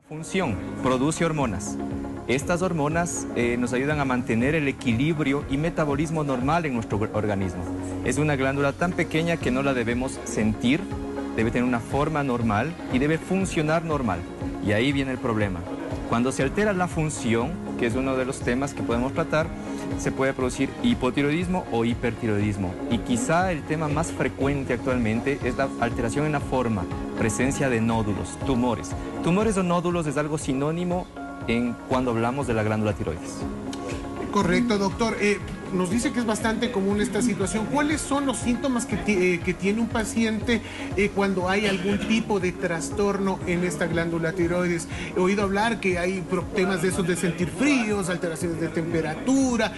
Función, produce hormonas. Estas hormonas nos ayudan a mantener el equilibrio y metabolismo normal en nuestro organismo. Es una glándula tan pequeña que no la debemos sentir, debe tener una forma normal y debe funcionar normal. Y ahí viene el problema. Cuando se altera la función, que es uno de los temas que podemos tratar, se puede producir hipotiroidismo o hipertiroidismo. Y quizá el tema más frecuente actualmente es la alteración en la forma, presencia de nódulos, tumores. Tumores o nódulos es algo sinónimo cuando hablamos de la glándula tiroides. Correcto, doctor. Nos dice que es bastante común esta situación. ¿Cuáles son los síntomas que tiene un paciente cuando hay algún tipo de trastorno en esta glándula tiroides? He oído hablar que hay temas de esos de sentir fríos, alteraciones de temperatura,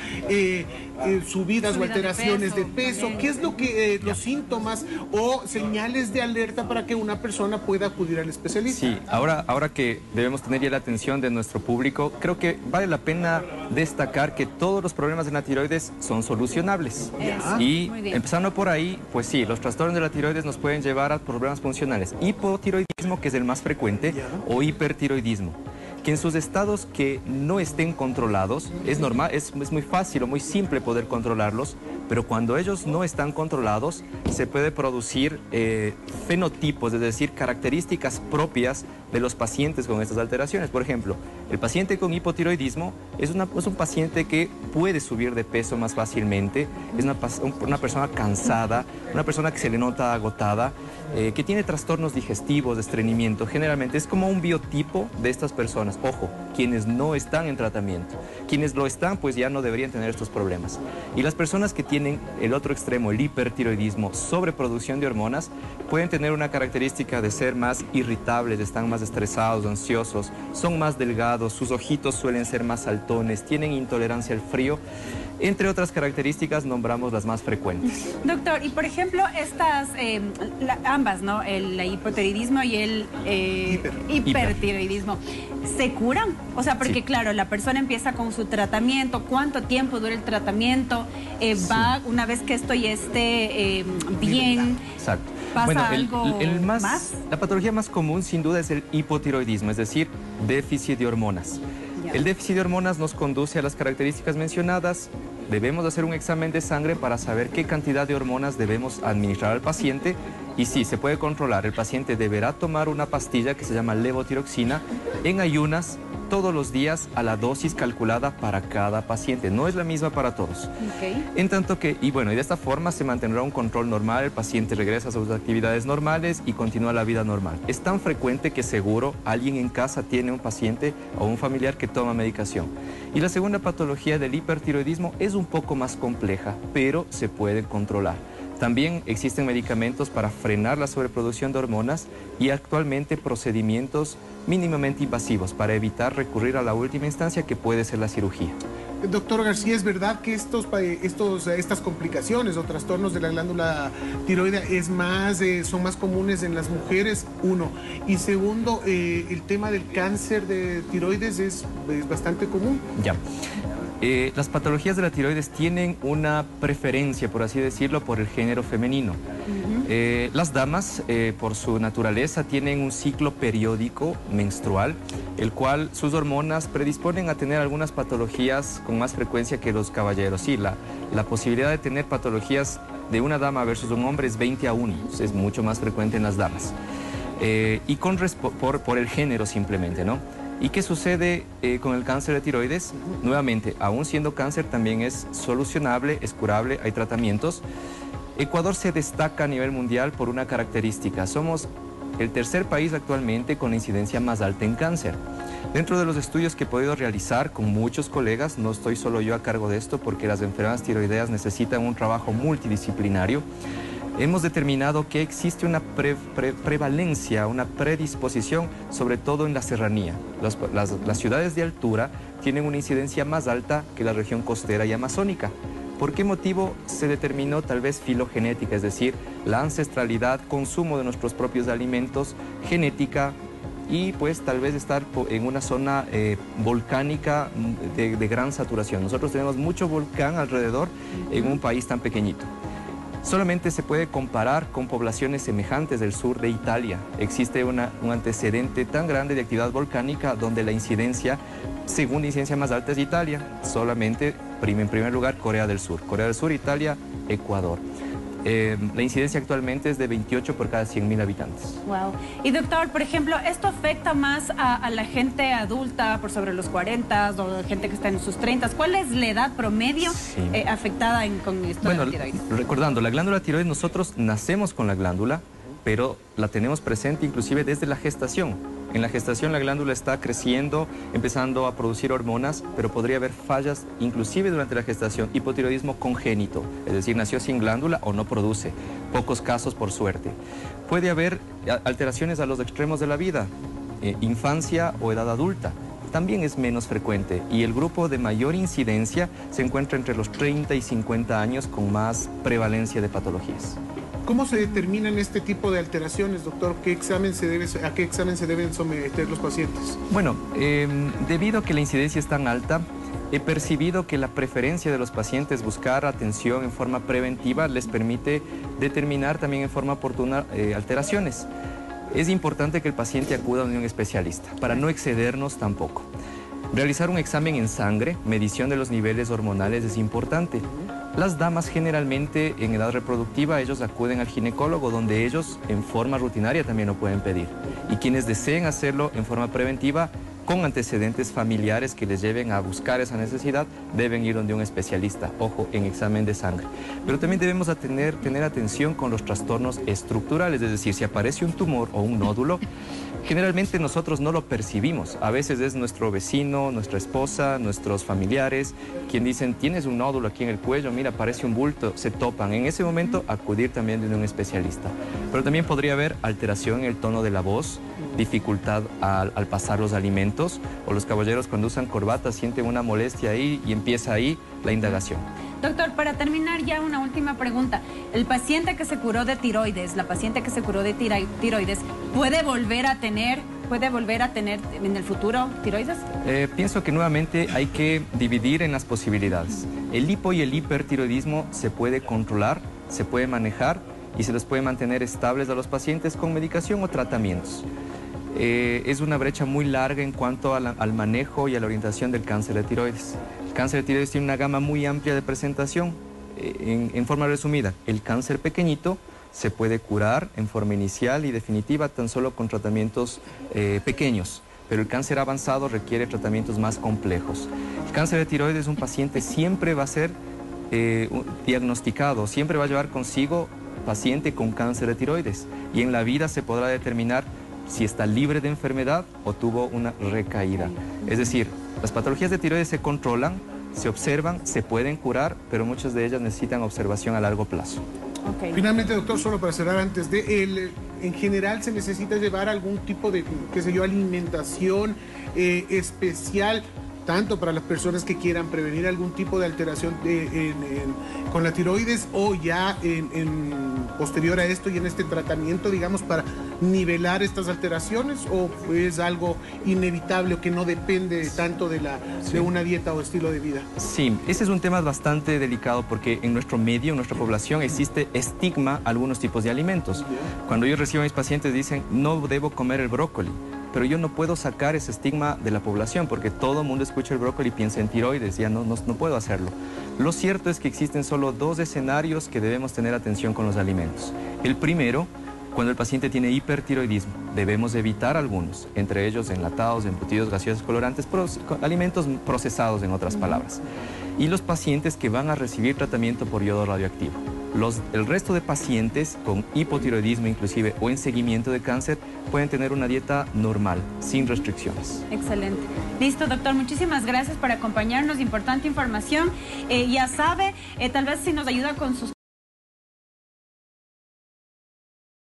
subidas o alteraciones de peso. ¿Qué es lo que los síntomas o señales de alerta para que una persona pueda acudir al especialista? Sí, ahora que debemos tener ya la atención de nuestro público, creo que vale la pena destacar que todos los problemas de la tiroides son solucionables. Y empezando por ahí, pues sí, los trastornos de la tiroides nos pueden llevar a problemas funcionales. Hipotiroidismo, que es el más frecuente, o hipertiroidismo, que en sus estados que no estén controlados, es normal, es muy fácil o muy simple poder controlarlos, pero cuando ellos no están controlados, se puede producir fenotipos, es decir, características propias de los pacientes con estas alteraciones. Por ejemplo, el paciente con hipotiroidismo es un paciente que puede subir de peso más fácilmente, es una persona cansada, una persona que se le nota agotada, que tiene trastornos digestivos, de estreñimiento. Generalmente es como un biotipo de estas personas. Ojo, quienes no están en tratamiento. Quienes lo están, pues ya no deberían tener estos problemas. Y las personas que tienen el otro extremo, el hipertiroidismo, sobreproducción de hormonas, pueden tener una característica de ser más irritables, están más estresados, ansiosos, son más delgados, sus ojitos suelen ser más saltones, tienen intolerancia al frío. Entre otras características, nombramos las más frecuentes. Doctor, y por ejemplo, estas, ambas, ¿no? El hipotiroidismo y el hipertiroidismo, ¿se curan? O sea, porque claro, la persona empieza con su tratamiento, ¿cuánto tiempo dura el tratamiento? Va, una vez que esto ya esté bien, exacto. ¿pasa algo más? La patología más común, sin duda, es el hipotiroidismo, es decir, déficit de hormonas. El déficit de hormonas nos conduce a las características mencionadas. Debemos hacer un examen de sangre para saber qué cantidad de hormonas debemos administrar al paciente y sí, se puede controlar. El paciente deberá tomar una pastilla que se llama levotiroxina en ayunas todos los días a la dosis calculada para cada paciente. No es la misma para todos. En tanto que, y de esta forma se mantendrá un control normal, el paciente regresa a sus actividades normales y continúa la vida normal. Es tan frecuente que seguro alguien en casa tiene un paciente o un familiar que toma medicación. Y la segunda patología del hipertiroidismo es un poco más compleja, pero se puede controlar. También existen medicamentos para frenar la sobreproducción de hormonas y actualmente procedimientos mínimamente invasivos para evitar recurrir a la última instancia que puede ser la cirugía. Doctor García, ¿es verdad que estas complicaciones o trastornos de la glándula tiroidea son más comunes en las mujeres? Uno. Y segundo, el tema del cáncer de tiroides es bastante común. Ya. Las patologías de la tiroides tienen una preferencia, por así decirlo, por el género femenino. Las damas, por su naturaleza, tienen un ciclo periódico menstrual, el cual sus hormonas predisponen a tener algunas patologías con más frecuencia que los caballeros. Sí, la posibilidad de tener patologías de una dama versus un hombre es 20 a 1, es mucho más frecuente en las damas. Y por el género simplemente, ¿no? ¿Y qué sucede con el cáncer de tiroides? Nuevamente, aún siendo cáncer, también es solucionable, es curable, hay tratamientos. Ecuador se destaca a nivel mundial por una característica. Somos el tercer país actualmente con la incidencia más alta en cáncer. Dentro de los estudios que he podido realizar con muchos colegas, no estoy solo yo a cargo de esto porque las enfermedades tiroideas necesitan un trabajo multidisciplinario, hemos determinado que existe una prevalencia, una predisposición, sobre todo en la serranía. Las ciudades de altura tienen una incidencia más alta que la región costera y amazónica. ¿Por qué motivo se determinó? Tal vez filogenética, es decir, la ancestralidad, consumo de nuestros propios alimentos, genética y pues tal vez estar en una zona volcánica de gran saturación. Nosotros tenemos mucho volcán alrededor en un país tan pequeñito. solamente se puede comparar con poblaciones semejantes del sur de Italia. Existe un antecedente tan grande de actividad volcánica donde la incidencia, segunda incidencia más alta es Italia, solamente en primer lugar Corea del Sur, Italia, Ecuador. La incidencia actualmente es de 28 por cada 100.000 habitantes. Wow. Y doctor, por ejemplo, ¿esto afecta más a la gente adulta por sobre los 40 o gente que está en sus 30? ¿Cuál es la edad promedio afectada con esto de la tiroides? Recordando, la glándula tiroides, nosotros nacemos con la glándula, pero la tenemos presente inclusive desde la gestación. En la gestación la glándula está creciendo, empezando a producir hormonas, pero podría haber fallas inclusive durante la gestación, hipotiroidismo congénito, es decir, nació sin glándula o no produce, pocos casos por suerte. Puede haber alteraciones a los extremos de la vida, infancia o edad adulta, también es menos frecuente y el grupo de mayor incidencia se encuentra entre los 30 y 50 años con más prevalencia de patologías. ¿Cómo se determinan este tipo de alteraciones, doctor? ¿A qué examen se deben someter los pacientes? Bueno, debido a que la incidencia es tan alta, he percibido que la preferencia de los pacientes buscar atención en forma preventiva les permite determinar también en forma oportuna alteraciones. Es importante que el paciente acuda a un especialista para no excedernos tampoco. Realizar un examen en sangre, medición de los niveles hormonales es importante. Las damas generalmente en edad reproductiva, ellos acuden al ginecólogo donde ellos en forma rutinaria también lo pueden pedir. Y quienes deseen hacerlo en forma preventiva, con antecedentes familiares que les lleven a buscar esa necesidad, deben ir donde un especialista, ojo, en examen de sangre. Pero también debemos tener atención con los trastornos estructurales, es decir, si aparece un tumor o un nódulo, generalmente nosotros no lo percibimos. A veces es nuestro vecino, nuestra esposa, nuestros familiares, quien dicen, tienes un nódulo aquí en el cuello, mira, parece un bulto, se topan. En ese momento, acudir también de un especialista. Pero también podría haber alteración en el tono de la voz, dificultad al pasar los alimentos, o los caballeros cuando usan corbata sienten una molestia ahí y empieza ahí la indagación. Doctor, para terminar ya una última pregunta. ¿El paciente que se curó de tiroides, la paciente que se curó de tiroides, puede volver a tener en el futuro tiroides? Pienso que nuevamente hay que dividir en las posibilidades. El hipo y el hipertiroidismo se puede controlar, se puede manejar y se los puede mantener estables a los pacientes con medicación o tratamientos. Es una brecha muy larga en cuanto al manejo y a la orientación del cáncer de tiroides. El cáncer de tiroides tiene una gama muy amplia de presentación. En forma resumida, el cáncer pequeñito se puede curar en forma inicial y definitiva tan solo con tratamientos pequeños, pero el cáncer avanzado requiere tratamientos más complejos. El cáncer de tiroides, un paciente siempre va a ser diagnosticado, siempre va a llevar consigo paciente con cáncer de tiroides y en la vida se podrá determinar si está libre de enfermedad o tuvo una recaída. Es decir, las patologías de tiroides se controlan, se observan, se pueden curar, pero muchas de ellas necesitan observación a largo plazo. Okay. Finalmente, doctor, solo para cerrar antes de en general se necesita llevar algún tipo de, qué sé yo, alimentación especial, tanto para las personas que quieran prevenir algún tipo de alteración con la tiroides o ya posterior a esto y en este tratamiento, digamos, para nivelar estas alteraciones, o es algo inevitable o que no depende tanto de una dieta o estilo de vida? Sí, ese es un tema bastante delicado porque en nuestro medio, en nuestra población, existe estigma a algunos tipos de alimentos. Cuando yo recibo a mis pacientes dicen, no debo comer el brócoli. Pero yo no puedo sacar ese estigma de la población porque todo el mundo escucha el brócoli y piensa en tiroides, ya no puedo hacerlo. Lo cierto es que existen solo dos escenarios que debemos tener atención con los alimentos. El primero, cuando el paciente tiene hipertiroidismo, debemos evitar algunos, entre ellos enlatados, embutidos, gaseosos, colorantes, alimentos procesados en otras palabras. Y los pacientes que van a recibir tratamiento por yodo radioactivo. El resto de pacientes con hipotiroidismo inclusive o en seguimiento de cáncer pueden tener una dieta normal, sin restricciones. Excelente. Listo, doctor. Muchísimas gracias por acompañarnos. Importante información. Ya sabe, tal vez si nos ayuda con sus